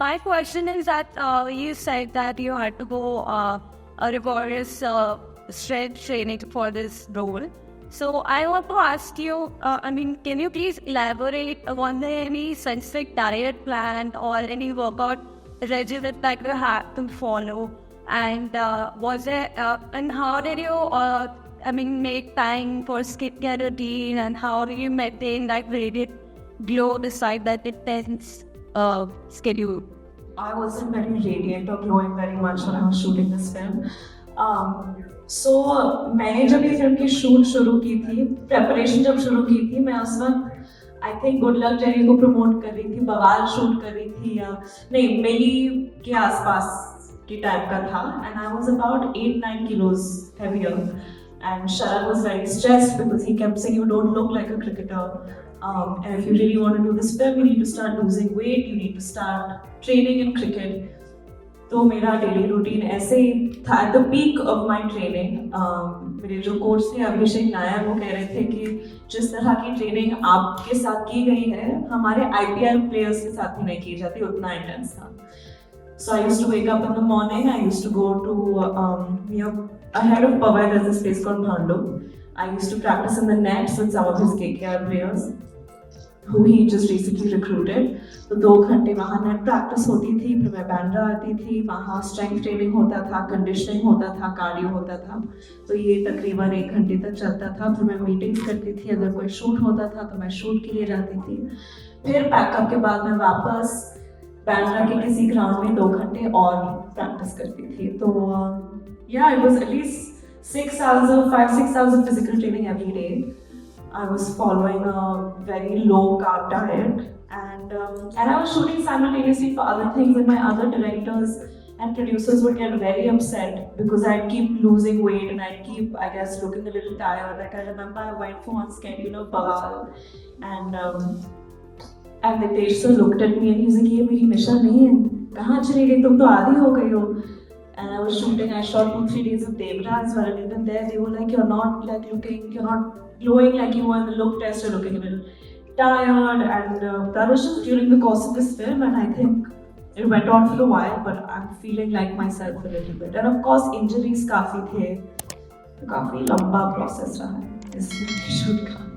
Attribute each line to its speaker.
Speaker 1: my question is that you said that you had to go a rigorous strength training for this role. So I want to ask you, can you please elaborate on any specific diet plan or any workout regimen that you had to follow? And was it, and how did you, make time for skincare routine, and how do you maintain that radiant glow beside that intense schedule?
Speaker 2: I wasn't very radiant or glowing very much when I was shooting this film. So मैंने जब ये film की shoot शुरू की थी, preparation जब शुरू की थी, मैं उस वक्त I think good luck Jerry को प्रमोट कर रही थी, बवाल शूट कर रही थी, या नहीं मेली के आसपास की टाइप का था, and I was about 8-9 kilos heavier. And Sharad was very stressed because he kept saying, you don't look like a cricketer. And if you really want to do this film, you need to start losing weight, you need to start training in cricket. तो मेरा daily routine ऐसे ही था. At the peak of my training मेरे जो coach थे अभिषेक नायर, वो कह रहे थे कि जिस तरह की ट्रेनिंग आपके साथ की गई है हमारे IPL प्लेयर्स के साथ भी नहीं की जाती, उतना इंटेंस था. So I used to wake up in the morning, I used to go to ahead of Powai, there's this place called Bhandu. I used to practice in the nets with some of his KKR players who he just recently recruited. तो 2 घंटे वहाँ net practice होती थी, फिर मैं बैंड्रा आती थी, वहाँ स्ट्रेंथ ट्रेनिंग होता था, कंडीशनिंग होता था, कार्डियो होता था. तो ये तकरीबन 1 घंटे तक चलता था. फिर मैं मीटिंग्स करती थी, अगर कोई शूट होता था तो मैं शूट के लिए जाती थी. फिर पैकअप के बाद मैं वापस बैंड्रा के किसी ग्राउंड में 2 घंटे और प्रैक्टिस करती थी. तो yeah, it was at least 5-6 hours of physical training every day. I was following a very low carb diet, and I was shooting simultaneously for other things, and my other directors and producers would get very upset because I'd keep losing weight and I'd keep, I guess, looking a little tired. Like I remember I went for one schedule of Bawal, and Nitesh sir looked at me and he was like, "ये मेरी निशा नहीं है, कहाँ चली गई, तुम तो आधी हो गई हो." And I was shooting, I shot 2-3 days of Devra as well, and even there they were like, you're not glowing like you were in the look test, you're looking a little tired, and that was just during the course of this film, and I think it went on for a while, but I'm feeling like myself a little bit. And of course injuries काफ़ी थे, तो काफ़ी लंबा process रहा है इस shoot का.